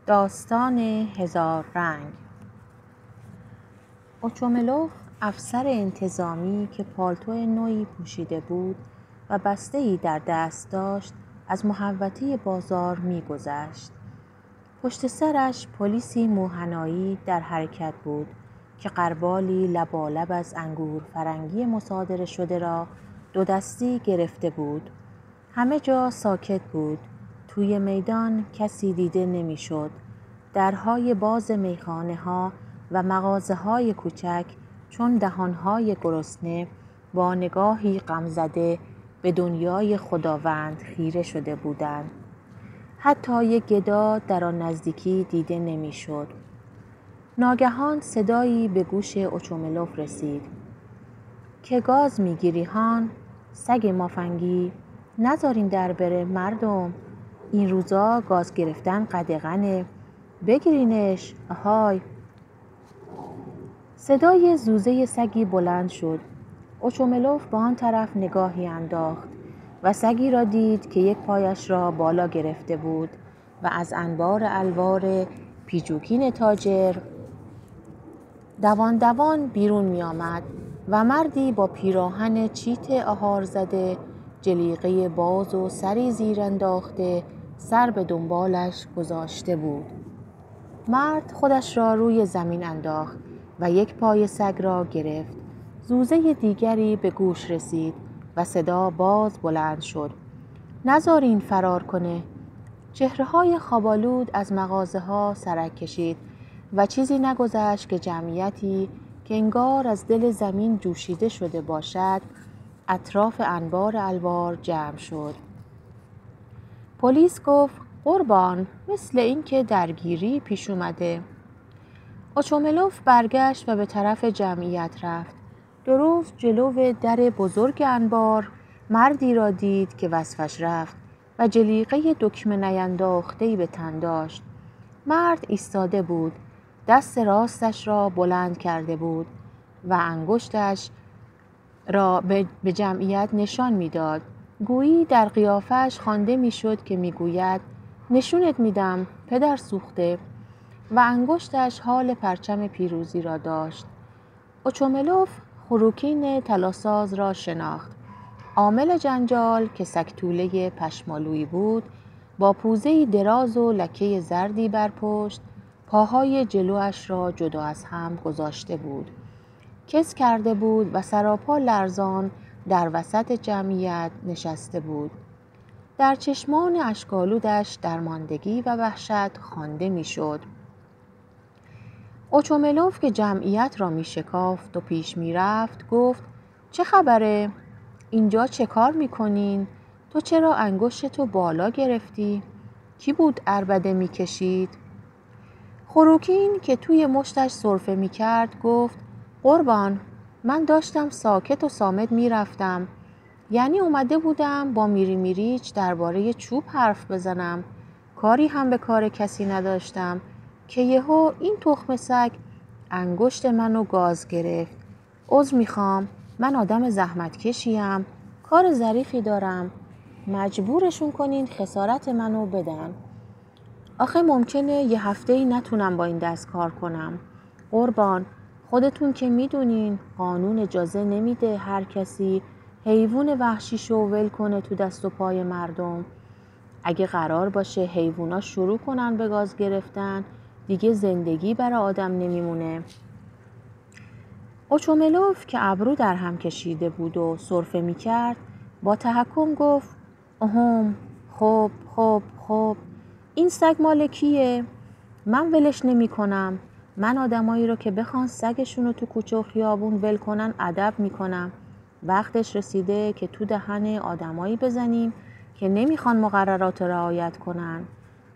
داستان هزار رنگ. اوچوملوف افسر انتظامی که پالتو نوعی پوشیده بود و بسته‌ای در دست داشت از محوطه بازار می‌گذشت. پشت سرش پلیسی موهنایی در حرکت بود که غربالی لبالب از انگور فرنگی مصادره شده را دو دستی گرفته بود. همه جا ساکت بود. توی میدان کسی دیده نمی‌شد. درهای باز میخانه‌ها و مغازه‌های کوچک چون دهانهای گرسنه با نگاهی غمزده به دنیای خداوند خیره شده بودند. حتی یک گدا در آن نزدیکی دیده نمی‌شد. ناگهان صدایی به گوش اوچوملوف رسید. که گاز می‌گیری هان؟ سگ مافنگی؟ نذارین در بره مردم. این روزا گاز گرفتن قدغنه. بگیرینش. آهای. صدای زوزه سگی بلند شد. اوچوملوف به آن طرف نگاهی انداخت و سگی را دید که یک پایش را بالا گرفته بود و از انبار الوار پیچوکین تاجر دوان دوان بیرون می آمد و مردی با پیراهن چیت آهار زده، جلیقه باز و سری زیر انداخته سر به دنبالش گذاشته بود. مرد خودش را روی زمین انداخت و یک پای سگ را گرفت. زوزه دیگری به گوش رسید و صدا باز بلند شد. نذارین فرار کنه. چهره‌های خواب‌آلود از مغازه‌ها سرک کشید و چیزی نگذشت که جمعیتی که انگار از دل زمین جوشیده شده باشد اطراف انبار الوار جمع شد. پلیس گفت قربان، مثل این که درگیری پیش اومده. اوچوملوف برگشت و به طرف جمعیت رفت. درست جلو در بزرگ انبار مردی را دید که وصفش رفت و جلیقه دکمه نینداخته‌ای به تن داشت. مرد ایستاده بود. دست راستش را بلند کرده بود و انگشتش را به جمعیت نشان میداد. گویی در قیافه‌اش خوانده میشد که میگوید نشونت میدم پدر سوخته، و انگشتش حال پرچم پیروزی را داشت. اوچوملوف خروکین طلاساز را شناخت. عامل جنجال که سگ‌توله پشمالویی بود، با پوزه‌ای دراز و لکه زردی بر پشت، پاهای جلویش را جدا از هم گذاشته بود. کس کرده بود و سراپا لرزان در وسط جمعیت نشسته بود. در چشمان اشک‌آلودش درماندگی و وحشت خوانده میشد. اوچوملوف که جمعیت را میشکافت و پیش میرفت گفت چه خبره؟ اینجا چه کار میکنین؟ تو چرا انگشتتو بالا گرفتی؟ کی بود عربده میکشید؟ خروکین که توی مشتش سرفه میکرد گفت قربان، من داشتم ساکت و صامت میرفتم. یعنی اومده بودم با میریچ درباره چوب حرف بزنم. کاری هم به کار کسی نداشتم که یهو این تخم سگ انگشت منو گاز گرفت. عذر میخوام، من آدم زحمت کشیم، کار ظریفی دارم. مجبورشون کنین خسارت منو بدن. آخه ممکنه یه هفته‌ای نتونم با این دست کار کنم. قربان، خودتون که میدونین قانون اجازه نمیده هر کسی حیوان وحشیشو ول کنه تو دست و پای مردم. اگه قرار باشه حیوونا شروع کنن به گاز گرفتن، دیگه زندگی برای آدم نمیمونه. اوچوملوف که ابرو در هم کشیده بود و سرفه میکرد با تحکم گفت خب این سگ مال کیه؟ من ولش نمی کنم. من آدمایی رو که بخوان سگشونو تو کوچه و خیابون ول کنن ادب میکنم. وقتش رسیده که تو دهن آدمایی بزنیم که نمیخوان مقررات رعایت کنن.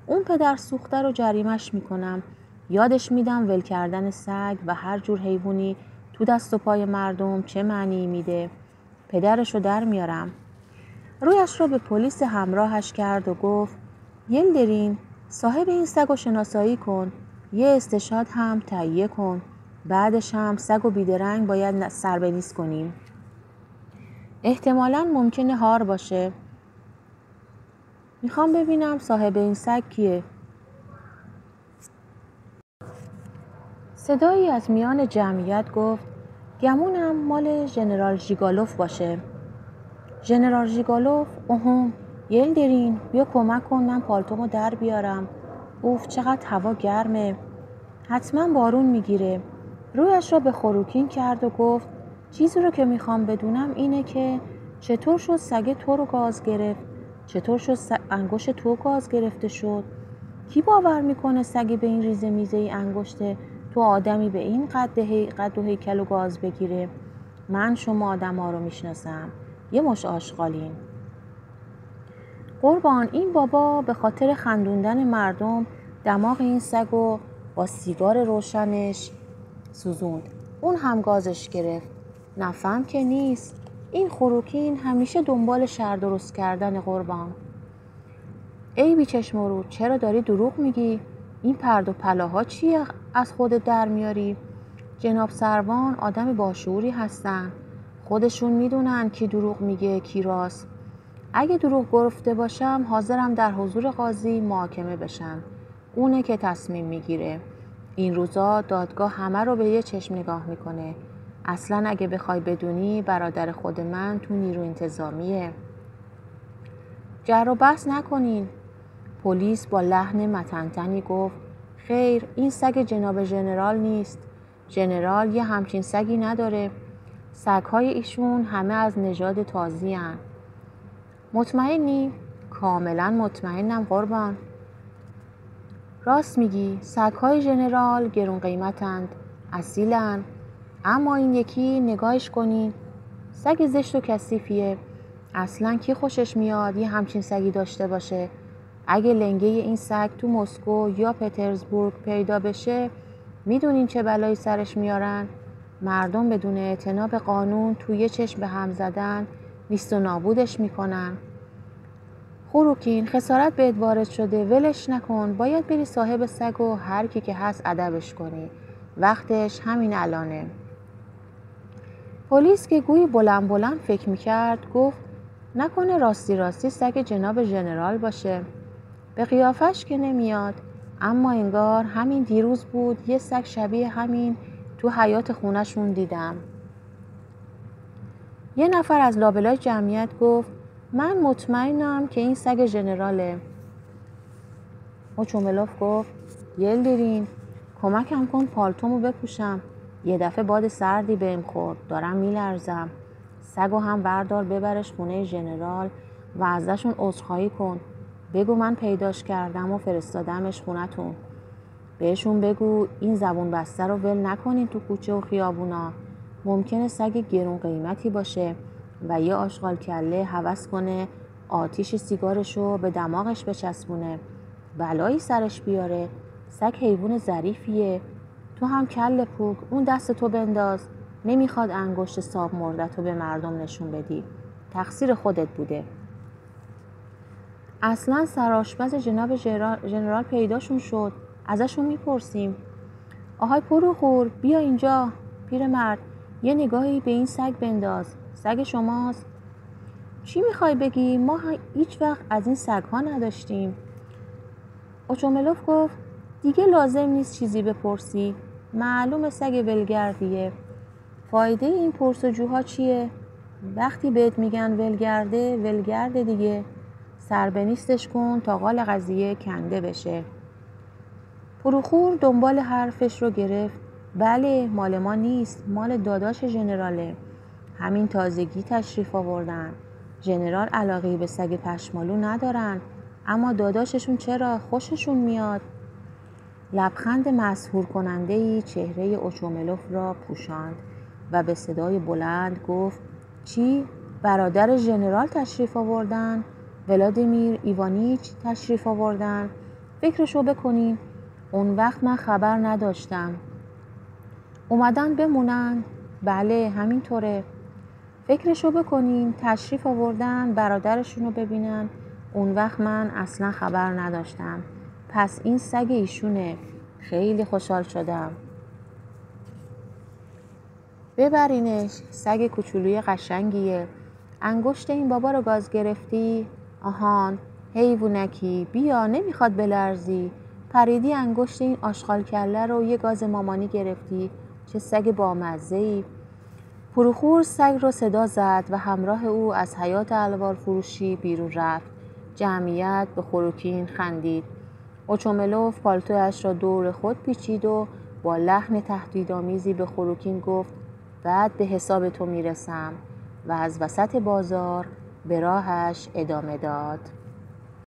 اون پدر سوخته رو جریمش میکنم. یادش میدم ول کردن سگ و هر جور حیوانی تو دست و پای مردم چه معنی میده. پدرشو در میارم. رویش رو به پلیس همراهش کرد و گفت یلدرین، صاحب این سگو شناسایی کن. یه استشهاد هم تهیه کن. بعدش هم سگو بیدرنگ باید سربریز کنیم. احتمالاً ممکنه هار باشه. میخوام ببینم صاحب این سگ کیه. صدایی از میان جمعیت گفت گمونم مال ژنرال ژیگالوف باشه. ژنرال ژیگالوف؟ اوهوم، یلدرین بیا کمک کن من پالتومو در بیارم. اوف چقدر هوا گرمه. حتما بارون میگیره. رویش را به خروکین کرد و گفت چیزی رو که میخوام بدونم اینه که چطور شد سگ تو رو گاز گرفت؟ چطور شد انگشت تو گاز گرفته شد؟ کی باور میکنه سگی به این ریزه میزه ای انگشت تو آدمی به این قد و هیکل و گاز بگیره؟ من شما آدم ها رو میشناسم. یه مش آشغالین. قربان، این بابا به خاطر خندوندن مردم دماغ این سگو با سیگار روشنش سوزوند. اون هم گازش گرفت. نفهم که نیست. این خروکین همیشه دنبال شر درست کردن. قربان ای بیچشم و رو، چرا داری دروغ میگی؟ این پرد و پلاها چیه از خودت در میاری؟ جناب سروان آدم باشعوری هستن. خودشون میدونن کی دروغ میگه کی راست. اگه دروغ گفته باشم حاضرم در حضور قاضی محاکمه بشم. اونه که تصمیم میگیره. این روزا دادگاه همه رو به یه چشم نگاه میکنه. اصلا اگه بخوای بدونی برادر خود من تو نیرو انتظامیه. جر و بحث نکنین. پلیس با لحن متنتنی گفت خیر، این سگ جناب ژنرال نیست. ژنرال یه همچین سگی نداره. سگ‌های ایشون همه از نژاد تازی هن. مطمئنی؟ کاملا مطمئنم قربان. راست میگی، سگ‌های ژنرال گرون قیمتند، اصیلن. اما این یکی نگاهش کنین، سگ زشت و کثیفیه. اصلا کی خوشش میاد یه همچین سگی داشته باشه؟ اگه لنگه این سگ تو مسکو یا پترزبورگ پیدا بشه، میدونین چه بلایی سرش میارن؟ مردم بدون اعتنا به قانون توی چشم به هم زدن نیست و نابودش میکنن. خروکین، خسارت بهت وارد شده، ولش نکن. باید بری صاحب سگ و هر کی که هست ادبش کنی. وقتش همین الانه. پلیس که گویی بلند بلند فکر میکرد گفت نکنه راستی سگ جناب ژنرال باشه. به قیافش که نمیاد، اما انگار همین دیروز بود یه سگ شبیه همین تو حیاط خونه‌شون دیدم. یه نفر از لابلای جمعیت گفت من مطمئنم که این سگ ژنراله. اوچوملوف گفت یلدرین کمکم کن پالتومو بپوشم. یه دفعه باد سردی بهم خورد، دارم میلرزم. سگو هم بردار ببرش خونه ژنرال و ازشون عذرخواهی کن. بگو من پیداش کردم و فرستادمش خونتون. بهشون بگو این زبون بسته رو ول نکنین تو کوچه و خیابونا. ممکنه سگ گرون قیمتی باشه و یه آشغال کله هوس کنه آتیش سیگارشو به دماغش بچسبونه، بلایی سرش بیاره. سگ حیوان ظریفیه. تو هم کله پوک اون دست تو بنداز. نمیخواد انگشت صاب مردتو به مردم نشون بدی. تقصیر خودت بوده. اصلا سرآشپز جناب ژنرال پیداشون شد. ازشون میپرسیم. آهای پروخور بیا اینجا. پیرمرد یه نگاهی به این سگ بنداز. سگ شماست؟ چی میخوای بگی؟ ما هیچ وقت از این سگ ها نداشتیم. اوچوملوف گفت دیگه لازم نیست چیزی بپرسی. معلوم سگ ولگردیه. فایده این پرسجوها چیه؟ وقتی بهت میگن ولگرده دیگه. سر به نیستش کن تا قال قضیه کنده بشه. پروخور دنبال حرفش رو گرفت. بله مال ما نیست، مال داداش ژنراله. همین تازگی تشریف آوردن. ژنرال علاقه‌ای به سگ پشمالو ندارن، اما داداششون چرا خوششون میاد. لبخند مسحور کننده‌ای چهره اوچوملوف را پوشاند و به صدای بلند گفت چی؟ برادر ژنرال تشریف آوردن؟ ولادیمیر ایوانیچ تشریف آوردن؟ فکرشو بکنین. اون وقت من خبر نداشتم. اومدن بمونن؟ بله همینطوره. فکرشو بکنین تشریف آوردن برادرشونو ببینن. اون وقت من اصلا خبر نداشتم. پس این سگ ایشونه. خیلی خوشحال شدم. ببرینش. سگ کوچولوی قشنگیه. انگشت این بابا رو گاز گرفتی؟ آهان حیوونکی. بیا نمیخواد بلرزی. پریدی انگشت این آشغال کله رو یه گاز مامانی گرفتی. چه سگ بامزه‌ای. فروخور سگ رو صدا زد و همراه او از حیاط الوار فروشی بیرون رفت. جمعیت به خروکین خندید. اوچوملوف پالتویش را دور خود پیچید و با لحن تهدیدآمیزی به خروکین گفت بعد به حساب تو میرسم و از وسط بازار به راهش ادامه داد.